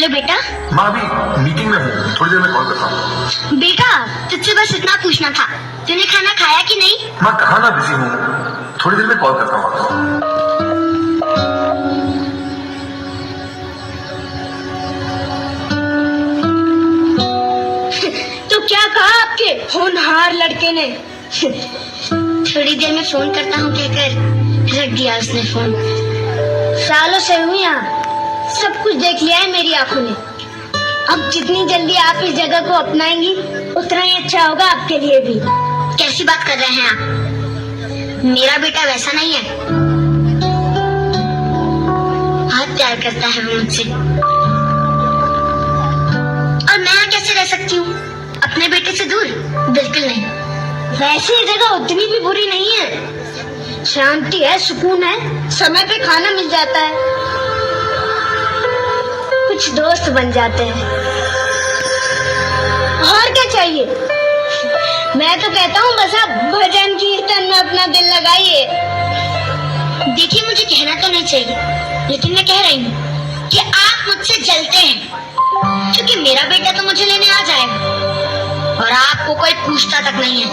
Hello बेटा। माँ अभी मीटिंग में हूँ, थोड़ी देर में कॉल करता हूँ। बेटा तुझसे बस इतना पूछना था, तूने खाना खाया कि नहीं? माँ कहाँ ना, बिजी हूँ, थोड़ी देर में कॉल करता हूँ आपको। तो क्या कहा आपके होनहार लड़के ने? थोड़ी देर में फोन करता हूँ कहकर रख दिया उसने फोन। सालों से हूँ यहाँ, सब कुछ देख लिया है मेरी आंखों ने। अब जितनी जल्दी आप इस जगह को अपनाएंगी उतना ही अच्छा होगा आपके लिए भी। कैसी बात कर रहे हैं आप? मेरा बेटा वैसा नहीं है, बहुत प्यार करता है वो मुझसे। और मैं यहाँ कैसे रह सकती हूँ अपने बेटे से दूर? बिल्कुल नहीं। वैसे ये जगह उतनी भी बुरी नहीं है, शांति है, सुकून है, समय पे खाना मिल जाता है, कुछ दोस्त बन जाते हैं, और क्या चाहिए? मैं तो कहता हूँ बस आप भजन कीर्तन में अपना दिल लगाइए। देखिए मुझे कहना तो नहीं चाहिए, लेकिन मैं कह रही हूँ कि आप मुझसे जलते हैं, क्योंकि मेरा बेटा तो मुझे लेने आ जाएगा और आपको कोई पूछता तक नहीं है।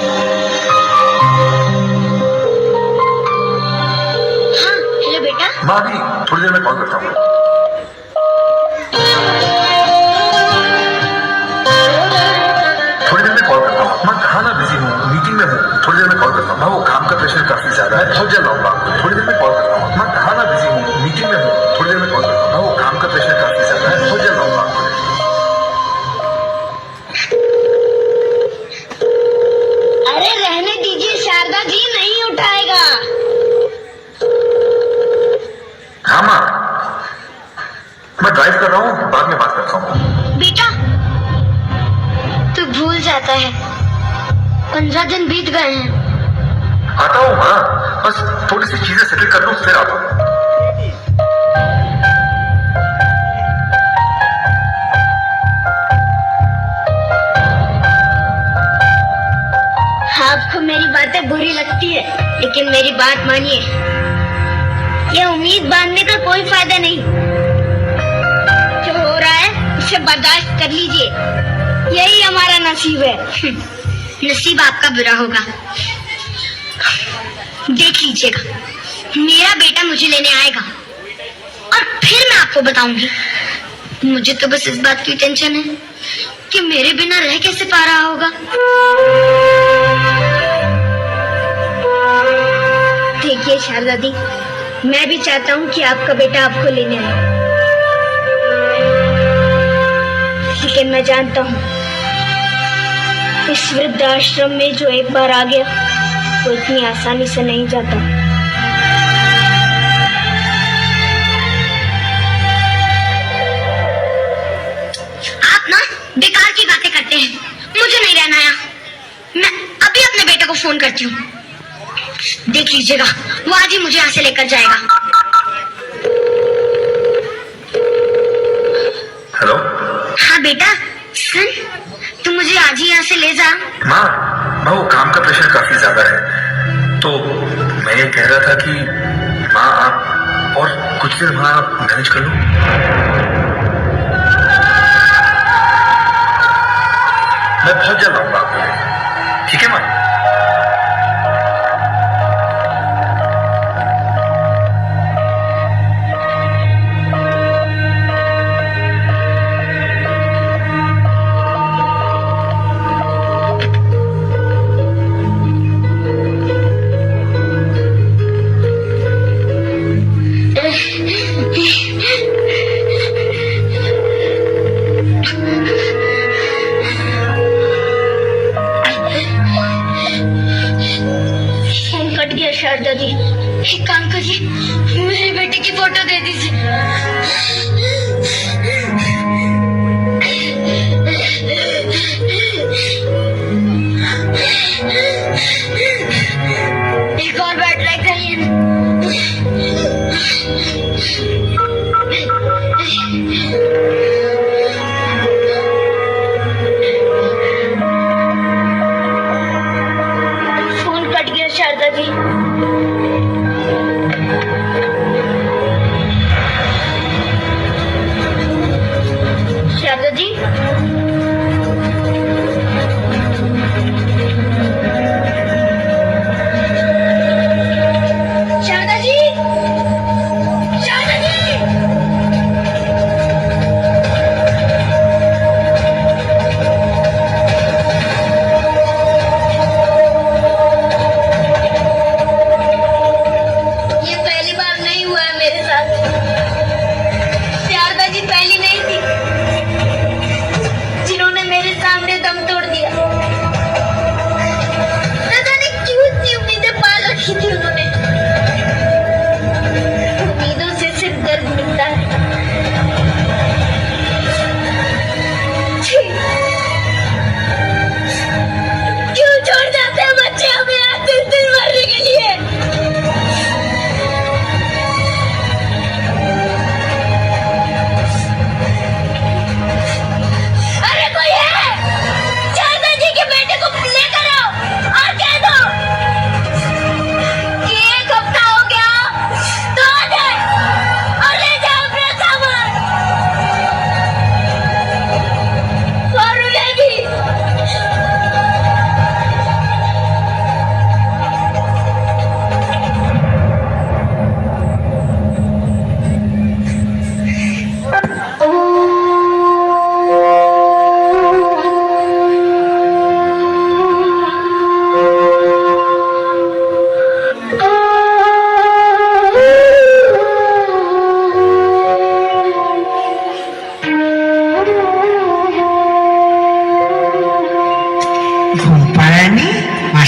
हाँ हेलो बेटा। माँ अभी थोड़ी देर में कॉल करता हूँ। थोड़ी देर में कॉल करता हूँ। माँ कहाँ ना, बिजी हूँ, मीटिंग में हूँ, थोड़ी देर में कॉल करता हूँ। माँ वो काम का प्रेशर काफी ज्यादा है, थक जा रहा हूँ, थोड़ी देर में कॉल करता हूँ। माँ कहाँ ना, बिजी हूँ, मीटिंग में हूँ, थोड़ी देर में कॉल करता हूँ। माँ वो काम का प्रेशर काफी ज्यादा है, थक जा रहा हूँ। अरे रहने दीजिए शारदा जी, नहीं उठाएगा। हाँ माँ, मैं ड्राइव कर रहा हूँ, बाद में बात करता हूँ। बेटा तू भूल जाता है, 15 दिन बीत गए हैं। आता हूँ माँ, बस थोड़ी सी चीजें सेटल कर लूँ फिर आता हूँ। आपको मेरी बातें बुरी लगती है, लेकिन मेरी बात मानिए, ये उम्मीद बांधने का कोई फायदा नहीं। जो हो रहा है उसे बर्दाश्त कर लीजिए, यही हमारा नसीब है। नसीब आपका बुरा होगा, देख लीजिएगा, मेरा बेटा मुझे लेने आएगा और फिर मैं आपको बताऊंगी। मुझे तो बस इस बात की टेंशन है कि मेरे बिना रह कैसे पा रहा होगा। देखिए शारदा दी, मैं भी चाहता हूँ कि आपका बेटा आपको लेने आए, लेकिन मैं जानता हूँ इस वृद्धाश्रम में जो एक बार आ गया वो इतनी आसानी से नहीं जाता। आप ना बेकार की बातें करते हैं, मुझे नहीं रहना यहाँ। मैं अभी अपने बेटे को फोन करती हूँ, देख लीजिएगा वो आज ही मुझे यहाँ से लेकर जाएगा। हेलो। हाँ बेटा सुन, तू मुझे आज ही यहाँ से ले जा। माँ वो काम का प्रेशर काफी ज्यादा है, तो मैं ये कह रहा था कि माँ आप और कुछ दिन वहाँ मैनेज कर लो। मैं बहुत जल्द आऊंगा आपके लिए, ठीक है माँ? शारदा दी, एक काम करिए, मेरे बेटे की फोटो दे दीजिए। एक और बैट लग गई है। फोन कट गया शारदा जी।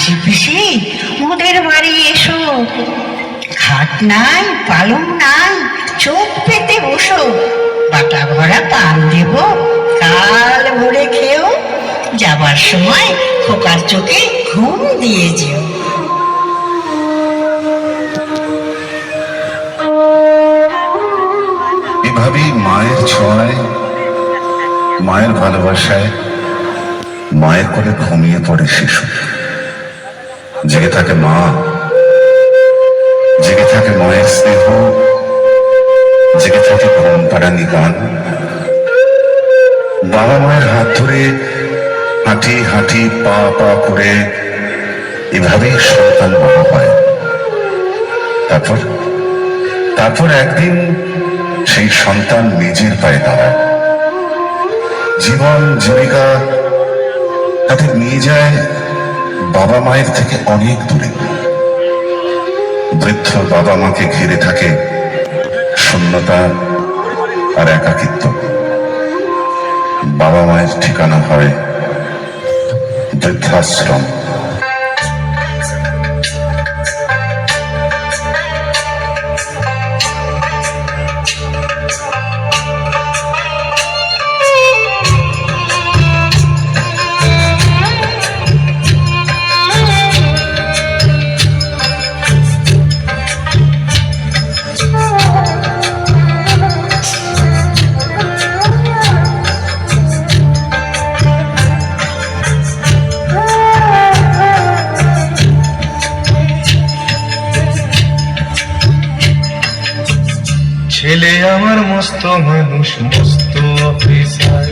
মাসি পিসি মোদের বাড়ি এসো, খাট নাই পালং নাই, চোখ পেতে বসো, বাটা ভরা পান দেব, কাল ভরে খেও, যাবার সময় খোকার চোখে ঘুম দিয়ে যেও। এভাবেই মায়ের ছোঁয়ায়, মায়ের ভালোবাসায়, মায়ের কোলে ঘুমিয়ে পড়ে শিশু। জেগে থাকে মা, জেগে থাকে মায়ের স্নেহ, জেগে থাকে ঘুম পাড়ানি গান। বাবা মায়ের হাত ধরে হাঁটি হাঁটি পা পা করে এভাবেই সন্তান বড় হয়। তারপর একদিন সেই সন্তান নিজের পায়ে দাঁড়ায়, জীবন জীবিকা তাদের নিয়ে যায় বাবা মায়ের থেকে অনেক দূরে। বৃদ্ধ বাবা মাকে ঘিরে থাকে শূন্যতা আর একাকিত্ব। বাবা মায়ের ঠিকানা হয় বৃদ্ধাশ্রম। ছেলে আমার মস্ত মানুষ, মস্ত অফিসার,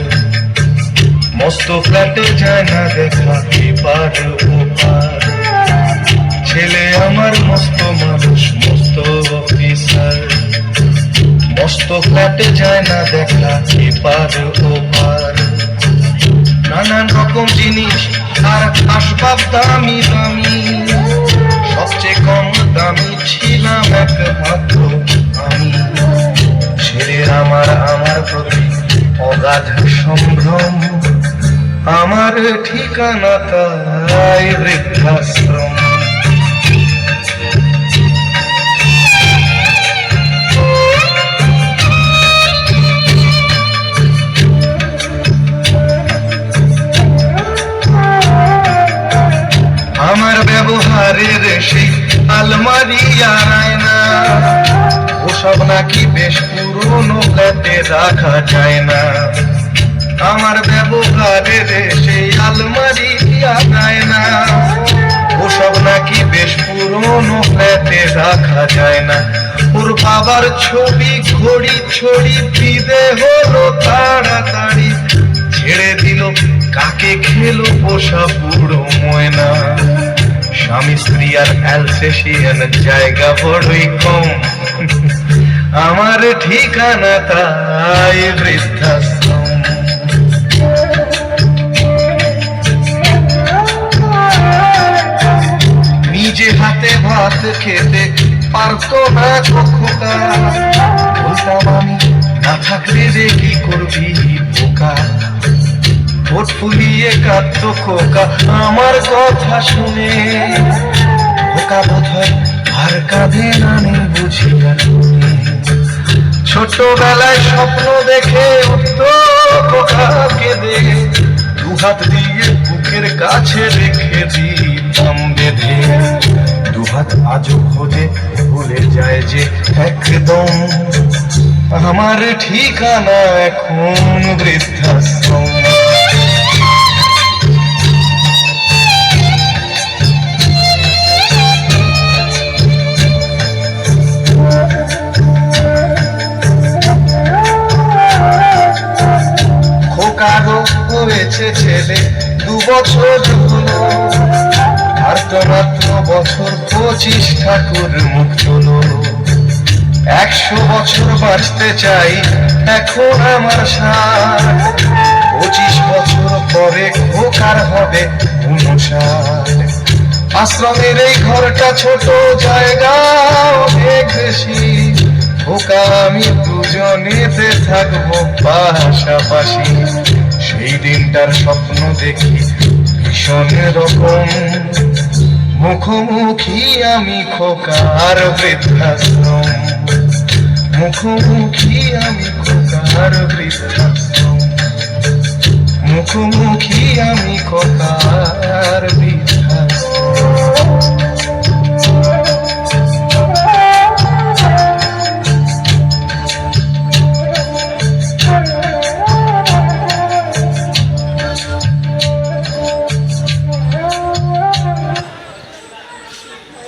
মস্ত ফ্ল্যাটে যায় না দেখা এপার ওপার। ছেলে আমার মস্ত মানুষ, মস্ত অফিসার, মস্ত ফ্ল্যাটে যায় না দেখা এপার ওপার। নানান রকম জিনিস আর আসবাব দামি দামি, সবচেয়ে কম দামি ছিলাম একমাত্র আমি। ছেলের আমার প্রতি অগাধ সম্ভ্রম, আমার ঠিকানা তাই বৃদ্ধাশ্রম। আমার ব্যবহারের সেই আলমারি আনায় না, ওসব নাকি বেশ পুরনো ফ্ল্যাটে রাখা যায় না। আমার ব্যবহারের সেই আলমারি আনায় না, ওসব নাকি বেশ পুরনো ফ্ল্যাটে রাখা যায় না। ওর বাবার ছবি ঘড়ি ছড়ি বিদে হলো তাড়াতাড়ি, ছেড়ে দিল কাকে খেলো পোষা বুড়ো ময়না। স্বামী স্ত্রী আর অ্যালসেশিয়ান জায়গা বড়ই কম, আমার ঠিকানা তাই বৃদ্ধাশ্রম। নিজে হাতে ভাত খেতে পারতো না খোকা, বলতাম আমি না থাকলে রে কি করবি বোকা। ঠোঁট ফুলিয়ে কাঁদতো খোকা আমার কথা শুনে, খোকা বোধহয় আর কাঁদে না নেই বুঝিয়া। ছোটবেলায় স্বপ্ন দেখে উঠতো খোকা কেঁদে, দুহাত দিয়ে বুকের কাছে রেখে দিতাম বেঁধে। দুহাত আজও খোঁজে ভুলে যায় যে একদম, আমার ঠিকানা এখন বৃদ্ধাশ্রম। খোকারও হয়েছে ছেলে 2 বছর হলো, আর তো মাত্র বছর 25 ঠাকুর মুখ চলো। 100 বছর বাঁচতে চাই এখন আমার 60, 25 বছর পরে খোকার হবে 59। আশ্রমের এই ঘরটা ছোট, জায়গা অনেক বেশি, খোকা আমি দুজনেতে থাকবো পাশাপাশি। সেই দিনটার স্বপ্ন দেখি ভীষণ রকম, মুখোমুখি আমি খোকার বৃদ্ধাশ্রম, মুখোমুখি আমি খোকার বৃদ্ধাশ্রম, মুখোমুখি আমি খোকার